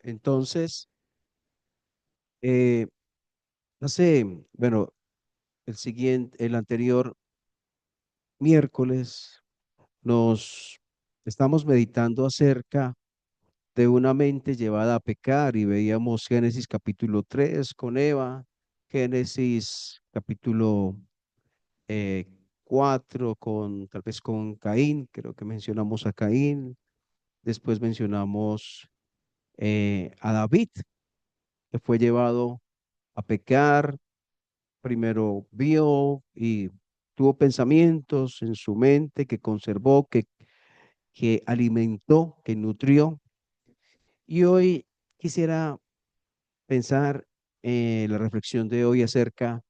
Entonces, eh, hace, bueno, el anterior miércoles nos estamos meditando acerca de una mente llevada a pecar y veíamos Génesis capítulo 3 con Eva, Génesis capítulo eh, 4 con tal vez con Caín, creo que mencionamos a Caín, después mencionamos a David, que fue llevado a pecar, primero vio y tuvo pensamientos en su mente que conservó, que alimentó, que nutrió. Y hoy quisiera pensar la reflexión de hoy acerca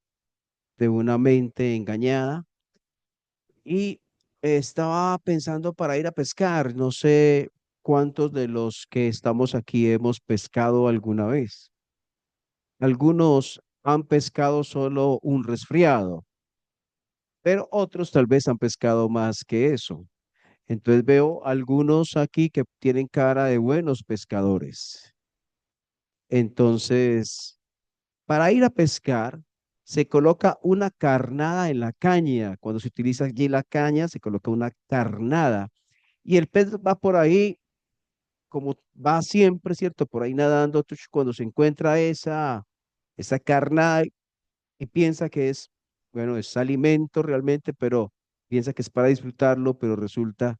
de una mente engañada y estaba pensando para ir a pescar. No sé cuántos de los que estamos aquí hemos pescado alguna vez. Algunos han pescado solo un resfriado, pero otros tal vez han pescado más que eso. Entonces veo algunos aquí que tienen cara de buenos pescadores. Entonces, para ir a pescar, se coloca una carnada en la caña. Cuando se utiliza allí la caña, se coloca una carnada. Y el pez va por ahí, como va siempre, ¿cierto? Por ahí nadando, cuando se encuentra esa carnada y piensa que es, bueno, es alimento realmente, pero piensa que es para disfrutarlo, pero resulta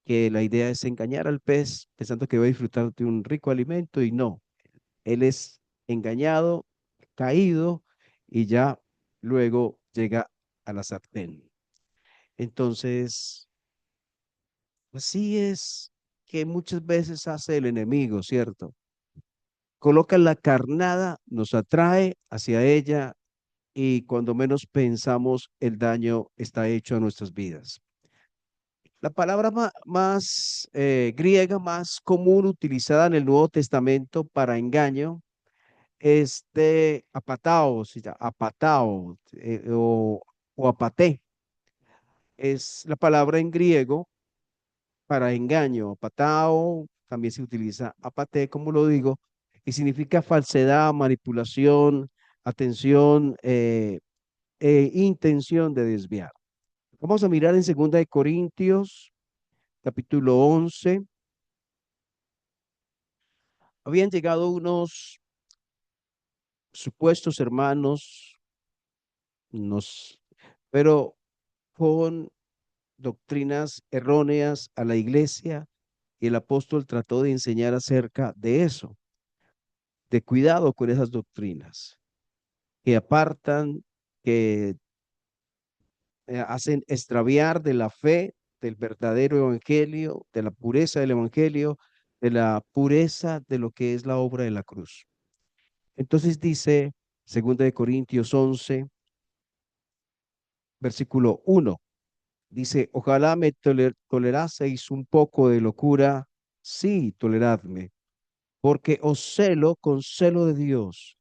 que la idea es engañar al pez pensando que va a disfrutar de un rico alimento y no, él es engañado, caído y ya luego llega a la sartén. Entonces, así es que muchas veces hace el enemigo, ¿cierto? Coloca la carnada, nos atrae hacia ella y cuando menos pensamos, el daño está hecho a nuestras vidas. La palabra más griega, más común utilizada en el Nuevo Testamento para engaño es de apatao, apatao o apaté. Es la palabra en griego para engaño. Apatao también se utiliza apaté, como lo digo, y significa falsedad, manipulación, atención intención de desviar. Vamos a mirar en 2 Corintios, capítulo 11. Habían llegado unos supuestos hermanos, nos, pero con doctrinas erróneas a la iglesia y el apóstol trató de enseñar acerca de eso, de cuidado con esas doctrinas que apartan, que hacen extraviar de la fe, del verdadero evangelio, de la pureza del evangelio, de la pureza de lo que es la obra de la cruz. Entonces dice, 2 Corintios 11, versículo 1, dice, ojalá me toleraseis un poco de locura, sí, toleradme, porque os celo con celo de Dios,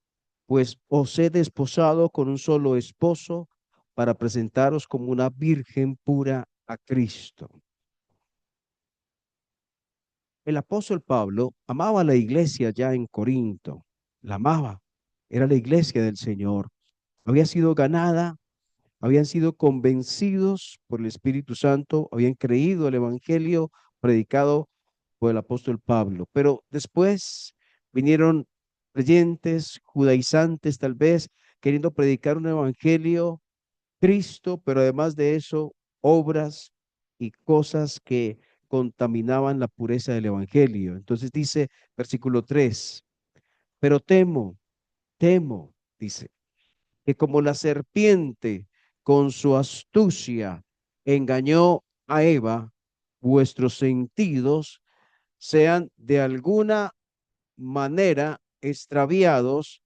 pues os he desposado con un solo esposo para presentaros como una virgen pura a Cristo. El apóstol Pablo amaba la iglesia ya en Corinto, la amaba, era la iglesia del Señor, había sido ganada, habían sido convencidos por el Espíritu Santo, habían creído el Evangelio predicado por el apóstol Pablo, pero después vinieron creyentes, judaizantes tal vez, queriendo predicar un Evangelio, Cristo, pero además de eso, obras y cosas que contaminaban la pureza del Evangelio. Entonces dice, versículo 3, pero temo, dice, que como la serpiente con su astucia engañó a Eva, vuestros sentidos sean de alguna manera extraviados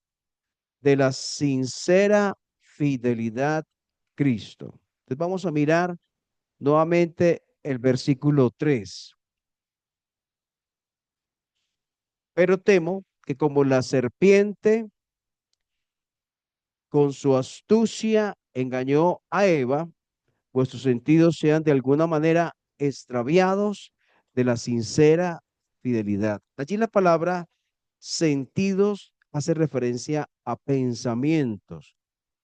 de la sincera fidelidad a Cristo. Entonces vamos a mirar nuevamente el versículo 3. Pero temo que como la serpiente con su astucia engañó a Eva, vuestros sentidos sean de alguna manera extraviados de la sincera fidelidad. Allí la palabra Sentidos hace referencia a pensamientos.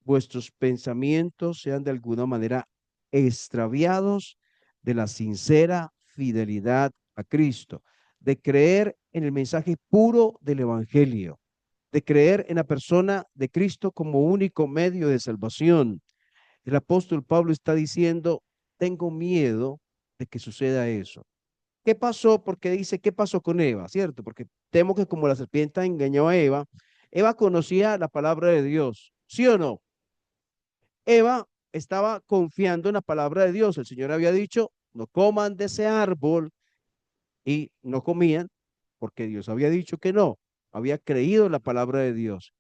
Vuestros pensamientos sean de alguna manera extraviados de la sincera fidelidad a Cristo, de creer en el mensaje puro del Evangelio, de creer en la persona de Cristo como único medio de salvación. El apóstol Pablo está diciendo, tengo miedo de que suceda eso. ¿Qué pasó? Porque dice, ¿qué pasó con Eva? ¿Cierto? Porque temo que como la serpiente engañó a Eva, Eva conocía la palabra de Dios, ¿sí o no? Eva estaba confiando en la palabra de Dios. El Señor había dicho, no coman de ese árbol y no comían porque Dios había dicho que no. Había creído en la palabra de Dios,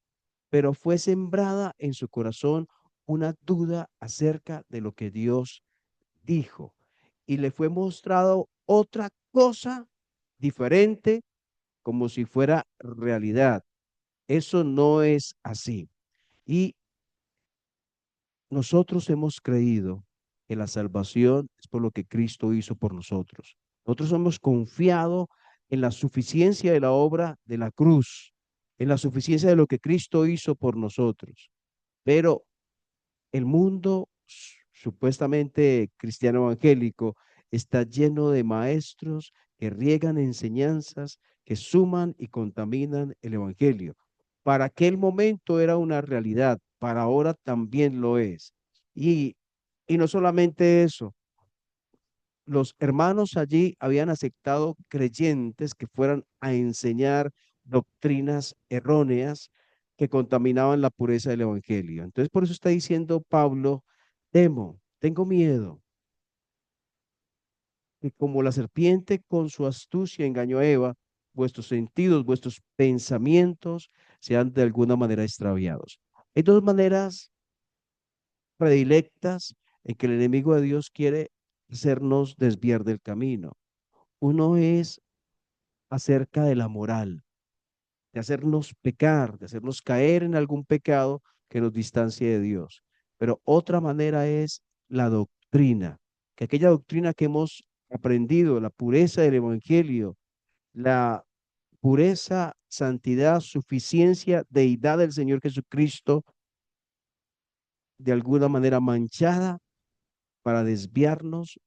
pero fue sembrada en su corazón una duda acerca de lo que Dios dijo y le fue mostrado otra cosa diferente como si fuera realidad. Eso no es así. Y nosotros hemos creído que la salvación es por lo que Cristo hizo por nosotros. Nosotros hemos confiado en la suficiencia de la obra de la cruz, en la suficiencia de lo que Cristo hizo por nosotros. Pero el mundo supuestamente cristiano evangélico está lleno de maestros que riegan enseñanzas que suman y contaminan el evangelio. Para aquel momento era una realidad, para ahora también lo es. Y, y no solamente eso, los hermanos allí habían aceptado creyentes que fueran a enseñar doctrinas erróneas que contaminaban la pureza del evangelio. Entonces, por eso está diciendo Pablo, temo, tengo miedo, que como la serpiente con su astucia engañó a Eva, vuestros sentidos, vuestros pensamientos sean de alguna manera extraviados. Hay dos maneras predilectas en que el enemigo de Dios quiere hacernos desviar del camino. Uno es acerca de la moral, de hacernos pecar, de hacernos caer en algún pecado que nos distancie de Dios. Pero otra manera es la doctrina, que aquella doctrina que hemos aprendido, la pureza del Evangelio, la pureza, santidad, suficiencia, deidad del Señor Jesucristo, de alguna manera manchada para desviarnos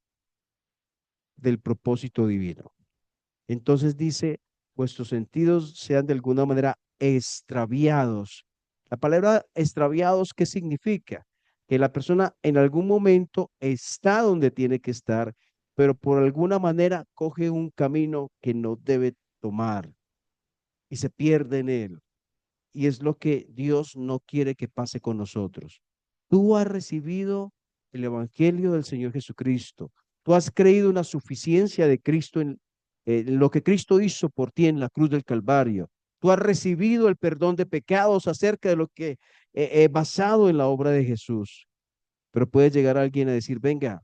del propósito divino. Entonces dice, vuestros sentidos sean de alguna manera extraviados. La palabra extraviados, ¿qué significa? Que la persona en algún momento está donde tiene que estar, pero por alguna manera coge un camino que no debe tomar y se pierde en él. Y es lo que Dios no quiere que pase con nosotros. Tú has recibido el Evangelio del Señor Jesucristo. Tú has creído en la suficiencia de Cristo, en lo que Cristo hizo por ti en la cruz del Calvario. Tú has recibido el perdón de pecados acerca de lo que basado en la obra de Jesús. Pero puede llegar alguien a decir, venga,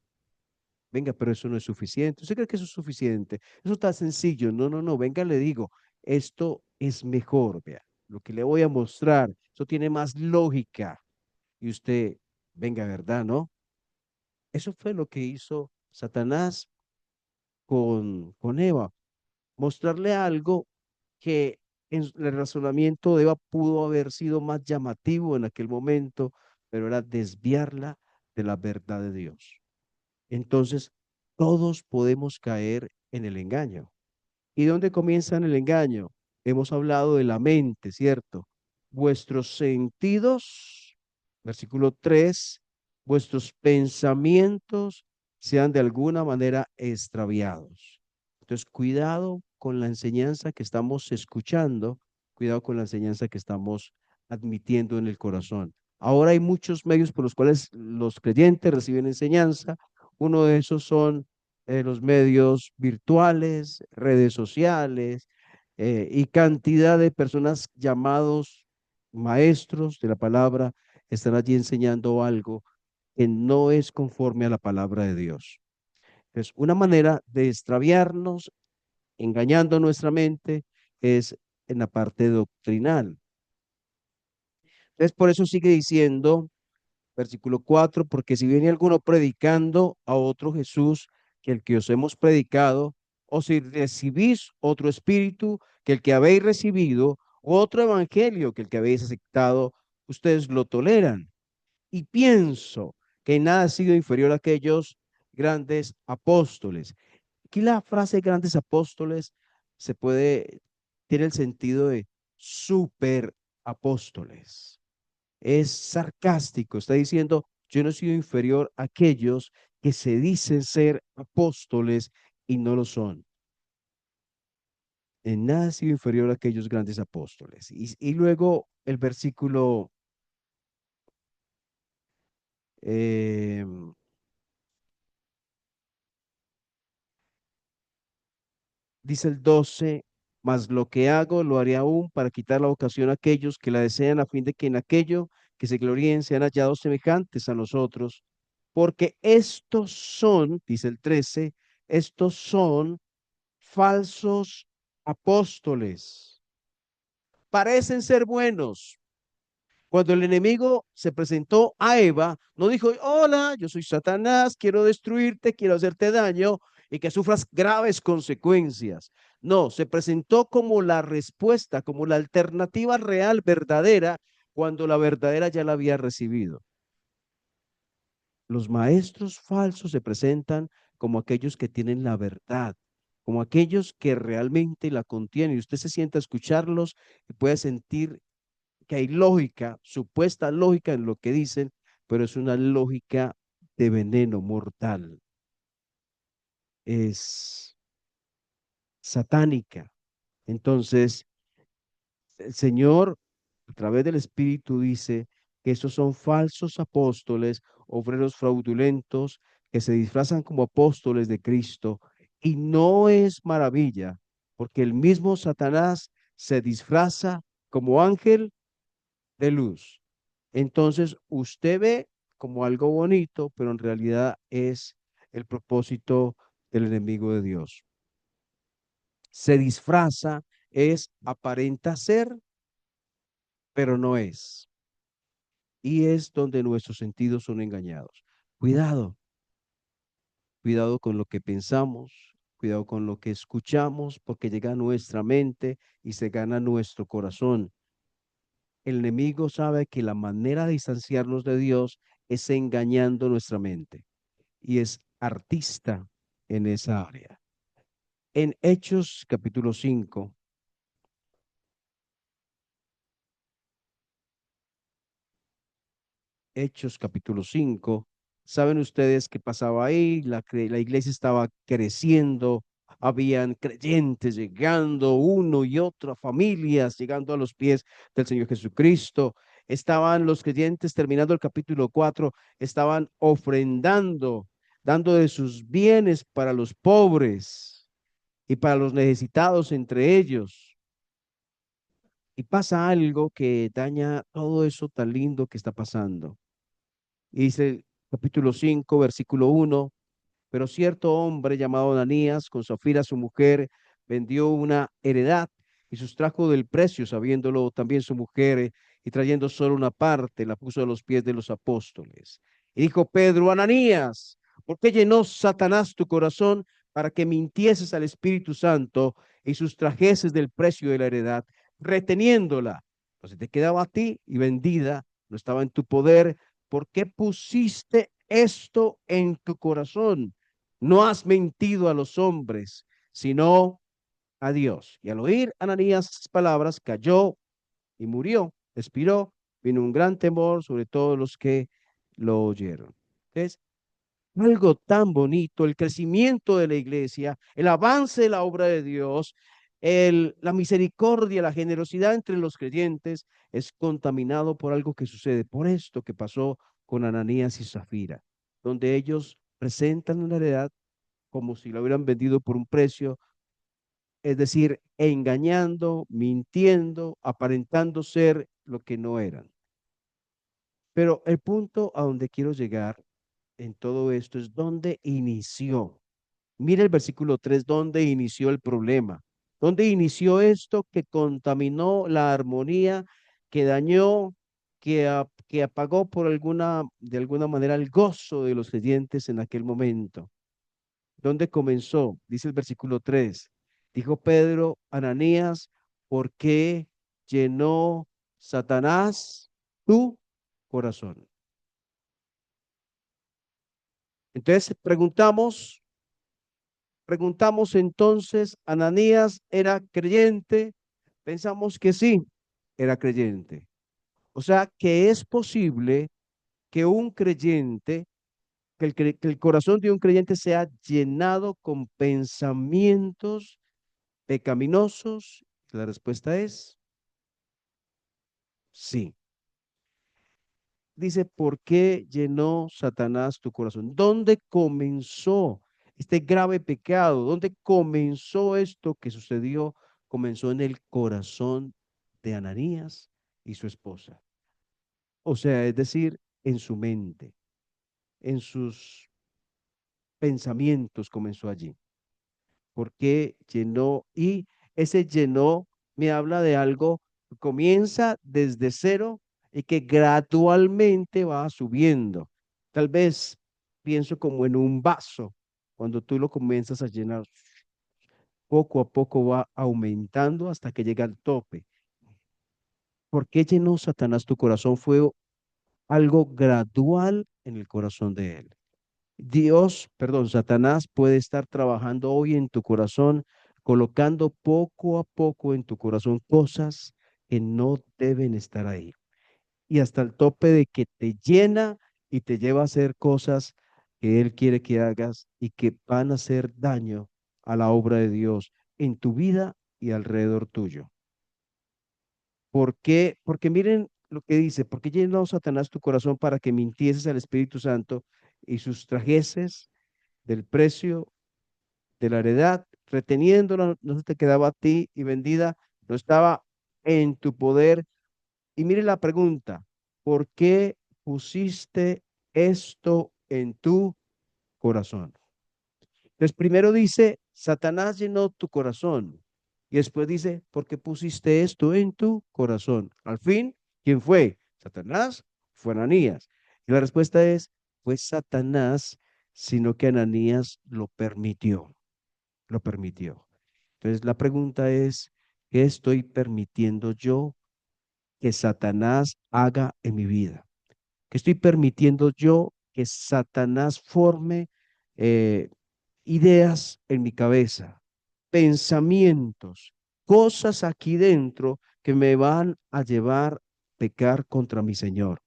venga, pero eso no es suficiente. ¿Usted cree que eso es suficiente? Eso está sencillo. No, no, no. Venga, le digo, esto es mejor, vea. Lo que le voy a mostrar, eso tiene más lógica. Y usted, venga, ¿verdad, no? Eso fue lo que hizo Satanás con Eva. Mostrarle algo que en el razonamiento de Eva pudo haber sido más llamativo en aquel momento, pero era desviarla de la verdad de Dios. Entonces, todos podemos caer en el engaño. ¿Y dónde comienza el engaño? Hemos hablado de la mente, ¿cierto? Vuestros sentidos, versículo 3, vuestros pensamientos sean de alguna manera extraviados. Entonces, cuidado con la enseñanza que estamos escuchando, cuidado con la enseñanza que estamos admitiendo en el corazón. Ahora hay muchos medios por los cuales los creyentes reciben enseñanza. Uno de esos son los medios virtuales, redes sociales y cantidad de personas llamados maestros de la palabra están allí enseñando algo que no es conforme a la palabra de Dios. Entonces, una manera de extraviarnos, engañando nuestra mente, es en la parte doctrinal. Entonces, por eso sigue diciendo, versículo 4, porque si viene alguno predicando a otro Jesús que el que os hemos predicado, o si recibís otro espíritu que el que habéis recibido, otro evangelio que el que habéis aceptado, ustedes lo toleran. Y pienso que en nada ha sido inferior a aquellos grandes apóstoles. Aquí la frase grandes apóstoles se puede, tiene el sentido de super apóstoles. Es sarcástico, está diciendo, yo no he sido inferior a aquellos que se dicen ser apóstoles y no lo son. En nada he sido inferior a aquellos grandes apóstoles. Y luego el versículo, eh, dice el 12, mas lo que hago lo haré aún para quitar la ocasión a aquellos que la desean a fin de que en aquello que se gloríen sean hallados semejantes a nosotros. Porque estos son, dice el 13, estos son falsos apóstoles. Parecen ser buenos. Cuando el enemigo se presentó a Eva, no dijo, hola, yo soy Satanás, quiero destruirte, quiero hacerte daño y que sufras graves consecuencias. No, se presentó como la respuesta, como la alternativa real, verdadera, cuando la verdadera ya la había recibido. Los maestros falsos se presentan como aquellos que tienen la verdad, como aquellos que realmente la contienen. Y usted se sienta a escucharlos y puede sentir que hay lógica, supuesta lógica en lo que dicen, pero es una lógica de veneno mortal. Es satánica. Entonces, el Señor, a través del Espíritu, dice que estos son falsos apóstoles, obreros fraudulentos, que se disfrazan como apóstoles de Cristo. Y no es maravilla, porque el mismo Satanás se disfraza como ángel de luz. Entonces, usted ve como algo bonito, pero en realidad es el propósito del enemigo de Dios. Se disfraza, es aparenta ser, pero no es. Y es donde nuestros sentidos son engañados. Cuidado, cuidado con lo que pensamos, cuidado con lo que escuchamos, porque llega a nuestra mente y se gana nuestro corazón. El enemigo sabe que la manera de distanciarnos de Dios es engañando nuestra mente y es artista en esa área. En Hechos capítulo 5, Hechos capítulo 5. ¿Saben ustedes qué pasaba ahí? La iglesia estaba creciendo, habían creyentes llegando, uno y otra, familias llegando a los pies del Señor Jesucristo. Estaban los creyentes, terminando el capítulo 4, estaban ofrendando, dando de sus bienes para los pobres y para los necesitados entre ellos. Y pasa algo que daña todo eso tan lindo que está pasando. Y dice capítulo 5 versículo 1, pero cierto hombre llamado Ananías, con Zafira su mujer, vendió una heredad y sustrajo del precio, sabiéndolo también su mujer, y trayendo solo una parte, la puso a los pies de los apóstoles. Y dijo Pedro, Ananías, ¿por qué llenó Satanás tu corazón para que mintieses al Espíritu Santo y sustrajeses del precio de la heredad, reteniéndola? Pues te quedaba a ti y vendida, no estaba en tu poder. ¿Por qué pusiste esto en tu corazón? No has mentido a los hombres, sino a Dios. Y al oír Ananías esas palabras, cayó y murió, expiró, vino un gran temor sobre todos los que lo oyeron. Entonces, algo tan bonito, el crecimiento de la iglesia, el avance de la obra de Dios, la misericordia, la generosidad entre los creyentes es contaminado por algo que sucede, por esto que pasó con Ananías y Zafira, donde ellos presentan una heredad como si la hubieran vendido por un precio, es decir, engañando, mintiendo, aparentando ser lo que no eran. Pero el punto a donde quiero llegar en todo esto es dónde inició. Mira el versículo 3, dónde inició el problema. ¿Dónde inició esto que contaminó la armonía, que dañó, que apagó por de alguna manera el gozo de los creyentes en aquel momento? ¿Dónde comenzó? Dice el versículo 3. Dijo Pedro, Ananías, ¿por qué llenó Satanás tu corazón? Entonces preguntamos entonces, ¿Ananías era creyente? Pensamos que sí, era creyente. O sea, que es posible que un creyente, que el corazón de un creyente sea llenado con pensamientos pecaminosos. La respuesta es sí. Dice, ¿por qué llenó Satanás tu corazón? ¿Dónde comenzó este grave pecado? ¿Dónde comenzó esto que sucedió? Comenzó en el corazón de Ananías y su esposa. O sea, es decir, en su mente, en sus pensamientos comenzó allí. ¿Por qué llenó? Y ese llenó me habla de algo que comienza desde cero y que gradualmente va subiendo. Tal vez pienso como en un vaso. Cuando tú lo comienzas a llenar, poco a poco va aumentando hasta que llega al tope. ¿Por qué llenó Satanás tu corazón? Fue algo gradual en el corazón de él. Satanás puede estar trabajando hoy en tu corazón, colocando poco a poco en tu corazón cosas que no deben estar ahí. Y hasta el tope de que te llena y te lleva a hacer cosas que Él quiere que hagas y que van a hacer daño a la obra de Dios en tu vida y alrededor tuyo. ¿Por qué? Porque miren lo que dice, porque llenó Satanás tu corazón para que mintieses al Espíritu Santo y sustrajeses del precio de la heredad, reteniéndola, no se te quedaba a ti y vendida, no estaba en tu poder. Y mire la pregunta, ¿por qué pusiste esto en tu corazón? Entonces, primero dice, Satanás llenó tu corazón. Y después dice, ¿por qué pusiste esto en tu corazón? Al fin, ¿quién fue? Satanás, fue Ananías. Y la respuesta es, fue Satanás, sino que Ananías lo permitió, lo permitió. Entonces, la pregunta es, ¿qué estoy permitiendo yo que Satanás haga en mi vida? ¿Qué estoy permitiendo yo que Satanás forme ideas en mi cabeza, pensamientos, cosas aquí dentro que me van a llevar a pecar contra mi Señor?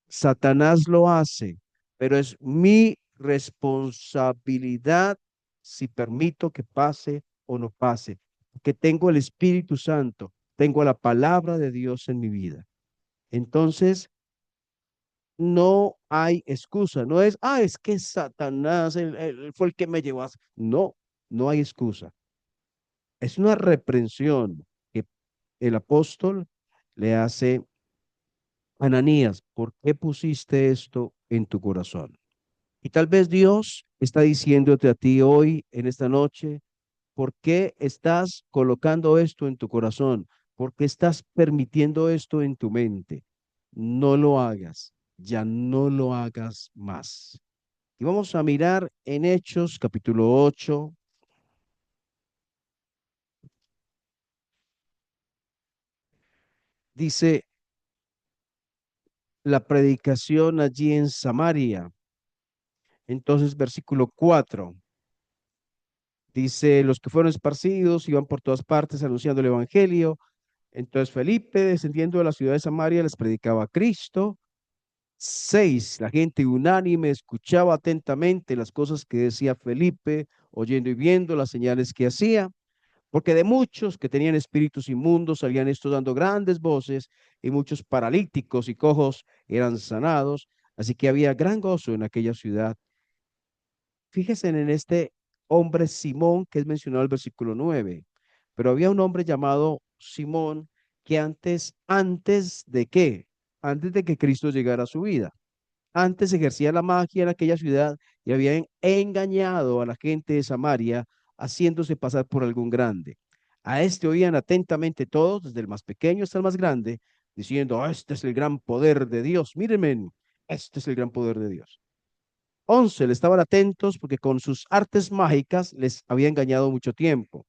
Satanás lo hace, pero es mi responsabilidad si permito que pase o no pase, que tengo el Espíritu Santo, tengo la palabra de Dios en mi vida. Entonces, no hay excusa, no es, es que Satanás él fue el que me llevó a... No, no hay excusa. Es una reprensión que el apóstol le hace a Ananías, ¿por qué pusiste esto en tu corazón? Y tal vez Dios está diciéndote a ti hoy, en esta noche, ¿por qué estás colocando esto en tu corazón? ¿Por qué estás permitiendo esto en tu mente? No lo hagas, ya no lo hagas más. Y vamos a mirar en Hechos capítulo 8. Dice la predicación allí en Samaria. Entonces, versículo 4. Dice, los que fueron esparcidos iban por todas partes anunciando el evangelio. Entonces Felipe, descendiendo de la ciudad de Samaria, les predicaba a Cristo. 6. La gente unánime escuchaba atentamente las cosas que decía Felipe, oyendo y viendo las señales que hacía, porque de muchos que tenían espíritus inmundos salían estos dando grandes voces, y muchos paralíticos y cojos eran sanados. Así que había gran gozo en aquella ciudad. Fíjense en este hombre Simón que es mencionado en el versículo 9. Pero había un hombre llamado Simón que antes de qué? Antes de que Cristo llegara a su vida. Antes ejercía la magia en aquella ciudad y había engañado a la gente de Samaria, haciéndose pasar por algún grande. A este oían atentamente todos, desde el más pequeño hasta el más grande, diciendo, este es el gran poder de Dios. Mírenme, este es el gran poder de Dios. 11, le estaban atentos porque con sus artes mágicas les había engañado mucho tiempo.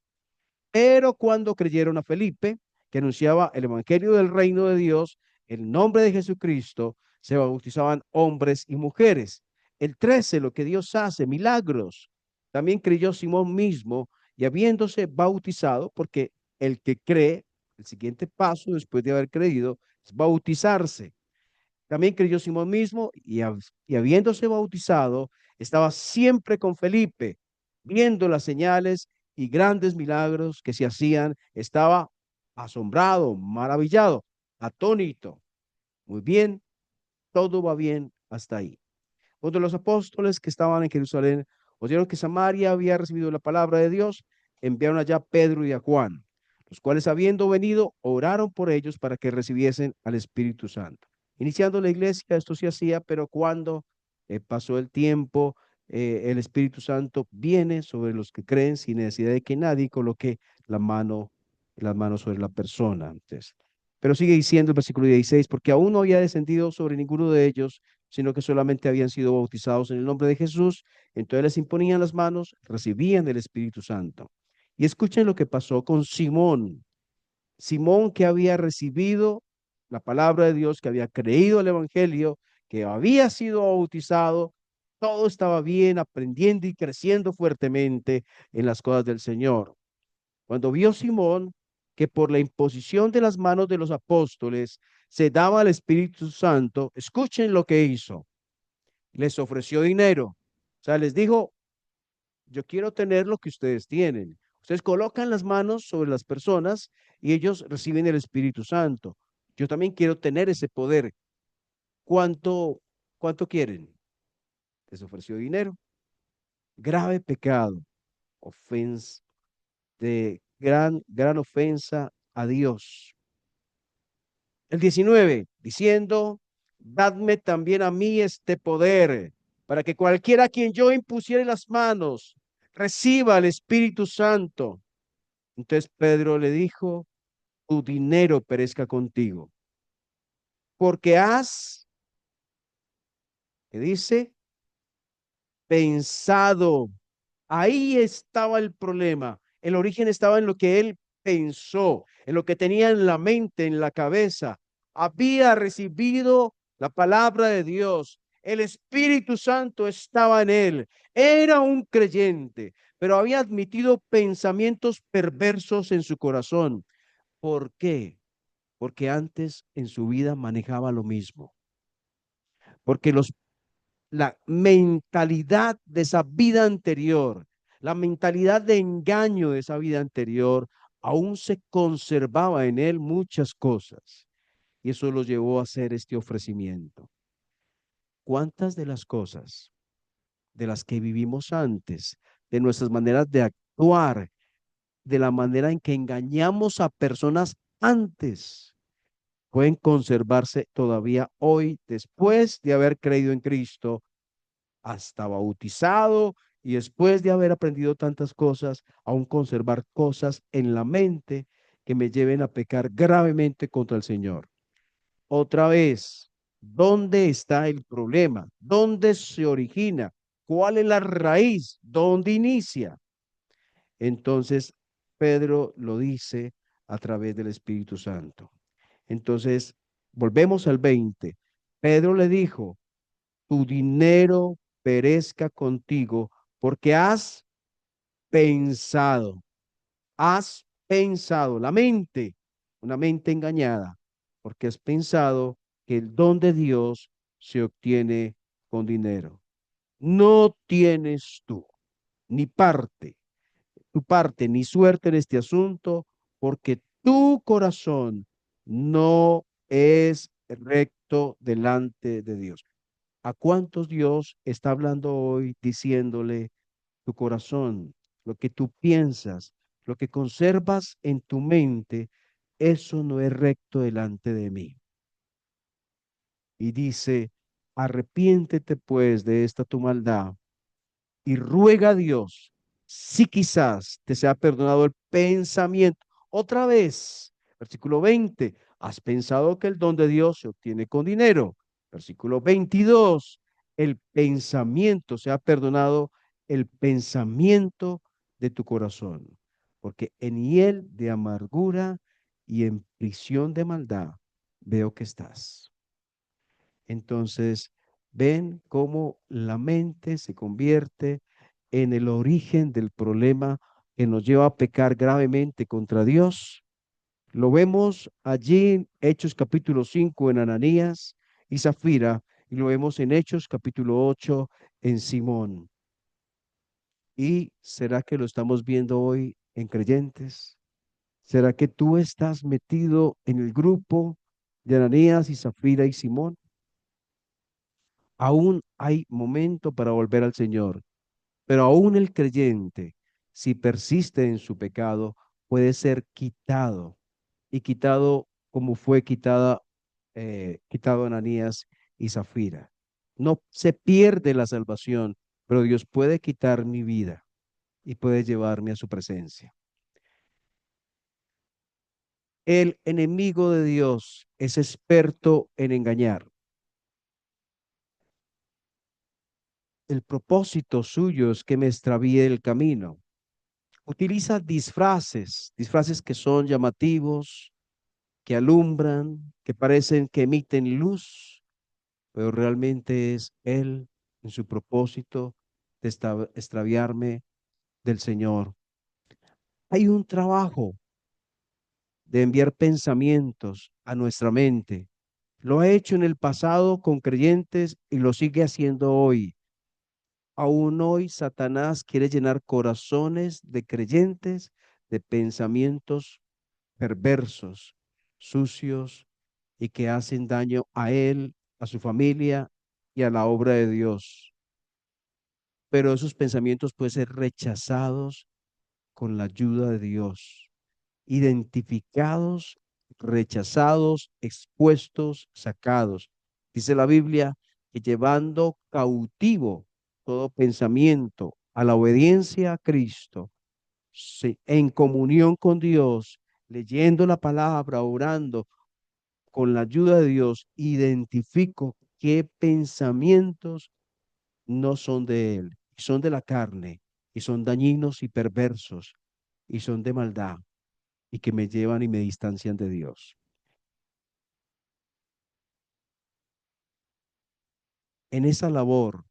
Pero cuando creyeron a Felipe, que anunciaba el evangelio del reino de Dios, el nombre de Jesucristo, se bautizaban hombres y mujeres. El 13, lo que Dios hace, milagros. También creyó Simón mismo y habiéndose bautizado, porque el que cree, el siguiente paso después de haber creído, es bautizarse. También creyó Simón mismo y habiéndose bautizado, estaba siempre con Felipe, viendo las señales y grandes milagros que se hacían. Estaba asombrado, maravillado, atónito. Muy bien, todo va bien hasta ahí. Cuando los apóstoles que estaban en Jerusalén oyeron que Samaria había recibido la palabra de Dios, enviaron allá a Pedro y a Juan, los cuales habiendo venido, oraron por ellos para que recibiesen al Espíritu Santo. Iniciando la iglesia, esto se hacía, pero cuando pasó el tiempo, el Espíritu Santo viene sobre los que creen sin necesidad de que nadie coloque la mano, las manos sobre la persona. Entonces, pero sigue diciendo el versículo 16, porque aún no había descendido sobre ninguno de ellos, sino que solamente habían sido bautizados en el nombre de Jesús. Entonces les imponían las manos, recibían el Espíritu Santo. Y escuchen lo que pasó con Simón. Simón que había recibido la palabra de Dios, que había creído el Evangelio, que había sido bautizado, todo estaba bien, aprendiendo y creciendo fuertemente en las cosas del Señor. Cuando vio Simón que por la imposición de las manos de los apóstoles se daba al Espíritu Santo, escuchen lo que hizo. Les ofreció dinero. O sea, les dijo, yo quiero tener lo que ustedes tienen. Ustedes colocan las manos sobre las personas y ellos reciben el Espíritu Santo. Yo también quiero tener ese poder. ¿Cuánto, cuánto quieren? Les ofreció dinero. Grave pecado, ofensa, de gran ofensa a Dios. El 19, diciendo, dadme también a mí este poder, para que cualquiera a quien yo impusiere las manos reciba el Espíritu Santo. Entonces Pedro le dijo, tu dinero perezca contigo, porque has, ¿qué dice? Pensado. Ahí estaba el problema. El origen estaba en lo que él pensó, en lo que tenía en la mente, en la cabeza. Había recibido la palabra de Dios. El Espíritu Santo estaba en él. Era un creyente, pero había admitido pensamientos perversos en su corazón. ¿Por qué? Porque antes en su vida manejaba lo mismo. Porque la mentalidad de esa vida anterior, la mentalidad de engaño de esa vida anterior, aún se conservaba en él muchas cosas. Y eso lo llevó a hacer este ofrecimiento. ¿Cuántas de las cosas de las que vivimos antes, de nuestras maneras de actuar, de la manera en que engañamos a personas antes, pueden conservarse todavía hoy, después de haber creído en Cristo, hasta bautizado y después de haber aprendido tantas cosas, aún conservar cosas en la mente que me lleven a pecar gravemente contra el Señor? Otra vez, ¿dónde está el problema? ¿Dónde se origina? ¿Cuál es la raíz? ¿Dónde inicia? Entonces, Pedro lo dice a través del Espíritu Santo. Entonces, volvemos al 20. Pedro le dijo, tu dinero perezca contigo porque has pensado, la mente, una mente engañada, porque has pensado que el don de Dios se obtiene con dinero. No tienes tú ni parte, tu parte ni suerte en este asunto, porque tu corazón no es recto delante de Dios. ¿A cuántos Dios está hablando hoy diciéndole tu corazón, lo que tú piensas, lo que conservas en tu mente, eso no es recto delante de mí? Y dice, arrepiéntete pues de esta tu maldad y ruega a Dios si quizás te sea perdonado el pensamiento. Otra vez, versículo 20, has pensado que el don de Dios se obtiene con dinero. Versículo 22, el pensamiento, se ha perdonado el pensamiento de tu corazón, porque en hiel de amargura y en prisión de maldad veo que estás. Entonces, ven cómo la mente se convierte en el origen del problema que nos lleva a pecar gravemente contra Dios. Lo vemos allí en Hechos capítulo 5 en Ananías y Zafira, y lo vemos en Hechos capítulo 8 en Simón. ¿Y será que lo estamos viendo hoy en creyentes? ¿Será que tú estás metido en el grupo de Ananías y Zafira y Simón? Aún hay momento para volver al Señor, pero aún el creyente, si persiste en su pecado, puede ser quitado y quitado como fue quitado Ananías y Zafira. No se pierde la salvación, pero Dios puede quitar mi vida y puede llevarme a su presencia. El enemigo de Dios es experto en engañar. El propósito suyo es que me extravíe el camino. Utiliza disfraces, disfraces que son llamativos, que alumbran, que parecen que emiten luz, pero realmente es Él en su propósito de extraviarme del Señor. Hay un trabajo de enviar pensamientos a nuestra mente. Lo ha hecho en el pasado con creyentes y lo sigue haciendo hoy. Aún hoy Satanás quiere llenar corazones de creyentes de pensamientos perversos, sucios y que hacen daño a él, a su familia y a la obra de Dios. Pero esos pensamientos pueden ser rechazados con la ayuda de Dios, identificados, rechazados, expuestos, sacados. Dice la Biblia que llevando cautivo todo pensamiento a la obediencia a Cristo, en comunión con Dios, leyendo la palabra, orando, con la ayuda de Dios, identifico qué pensamientos no son de Él, son de la carne, y son dañinos y perversos, y son de maldad, y que me llevan y me distancian de Dios. En esa labor,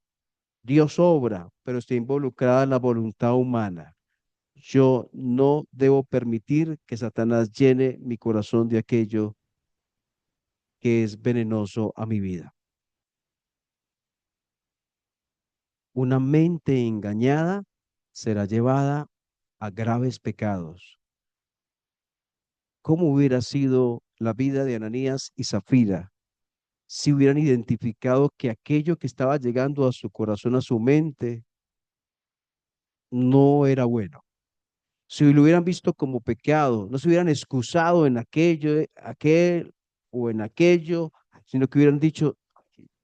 Dios obra, pero está involucrada la voluntad humana. Yo no debo permitir que Satanás llene mi corazón de aquello que es venenoso a mi vida. Una mente engañada será llevada a graves pecados. ¿Cómo hubiera sido la vida de Ananías y Zafira si hubieran identificado que aquello que estaba llegando a su corazón, a su mente, no era bueno? Si lo hubieran visto como pecado, no se hubieran excusado en aquello, aquel o en aquello, sino que hubieran dicho,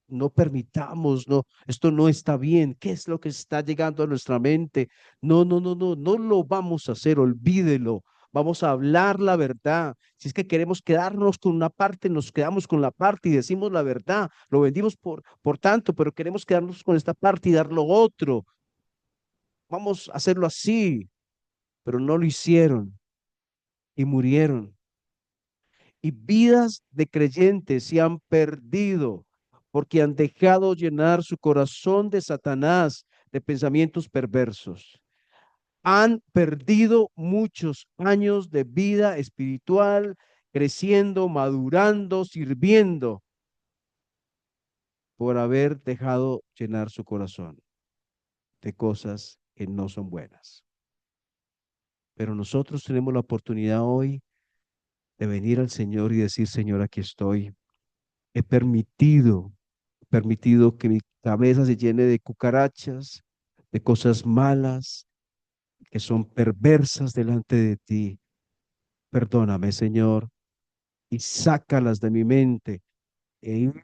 no permitamos, no, esto no está bien. ¿Qué es lo que está llegando a nuestra mente? No, no, no, no, no lo vamos a hacer, olvídelo. Vamos a hablar la verdad. Si es que queremos quedarnos con una parte, nos quedamos con la parte y decimos la verdad. Lo vendimos por tanto, pero queremos quedarnos con esta parte y dar lo otro. Vamos a hacerlo así, pero no lo hicieron y murieron. Y vidas de creyentes se han perdido porque han dejado llenar su corazón de Satanás, de pensamientos perversos. Han perdido muchos años de vida espiritual, creciendo, madurando, sirviendo, por haber dejado llenar su corazón de cosas que no son buenas. Pero nosotros tenemos la oportunidad hoy de venir al Señor y decir, Señor, aquí estoy. He permitido que mi cabeza se llene de cucarachas, de cosas malas, que son perversas delante de ti. Perdóname, Señor, y sácalas de mi mente e ir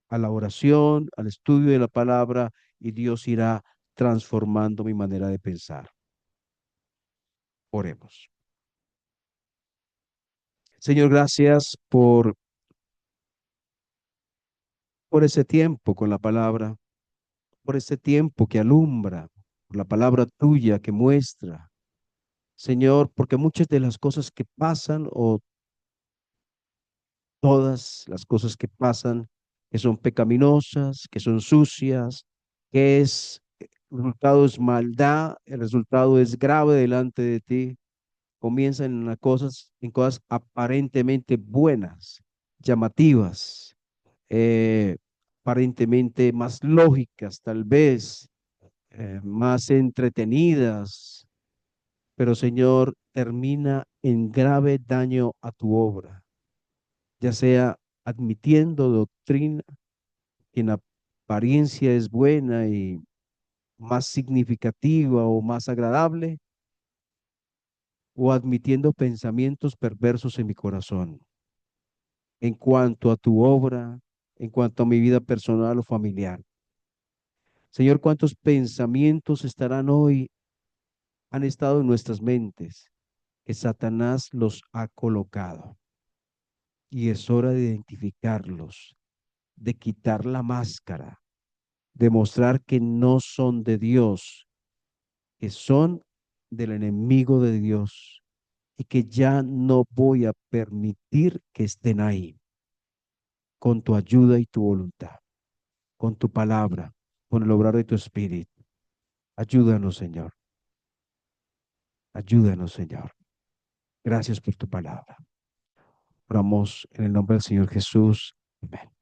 a la oración, al estudio de la palabra, y Dios irá transformando mi manera de pensar. Oremos. Señor, gracias por por ese tiempo con la palabra, por ese tiempo que alumbra, por la palabra tuya que muestra. Señor, porque muchas de las cosas que pasan o todas las cosas que pasan, que son pecaminosas, que son sucias, que el resultado es maldad, el resultado es grave delante de ti, comienzan en cosas aparentemente buenas, llamativas, eh, aparentemente más lógicas, tal vez, más entretenidas, pero Señor, termina en grave daño a tu obra, ya sea admitiendo doctrina que en apariencia es buena y más significativa o más agradable, o admitiendo pensamientos perversos en mi corazón en cuanto a tu obra, en cuanto a mi vida personal o familiar. Señor, ¿cuántos pensamientos estarán hoy, han estado en nuestras mentes, que Satanás los ha colocado? Y es hora de identificarlos, de quitar la máscara, de mostrar que no son de Dios, que son del enemigo de Dios y que ya no voy a permitir que estén ahí con tu ayuda y tu voluntad, con tu palabra, con el obrar de tu espíritu. Ayúdanos, Señor. Ayúdanos, Señor. Gracias por tu palabra. Oramos en el nombre del Señor Jesús. Amén.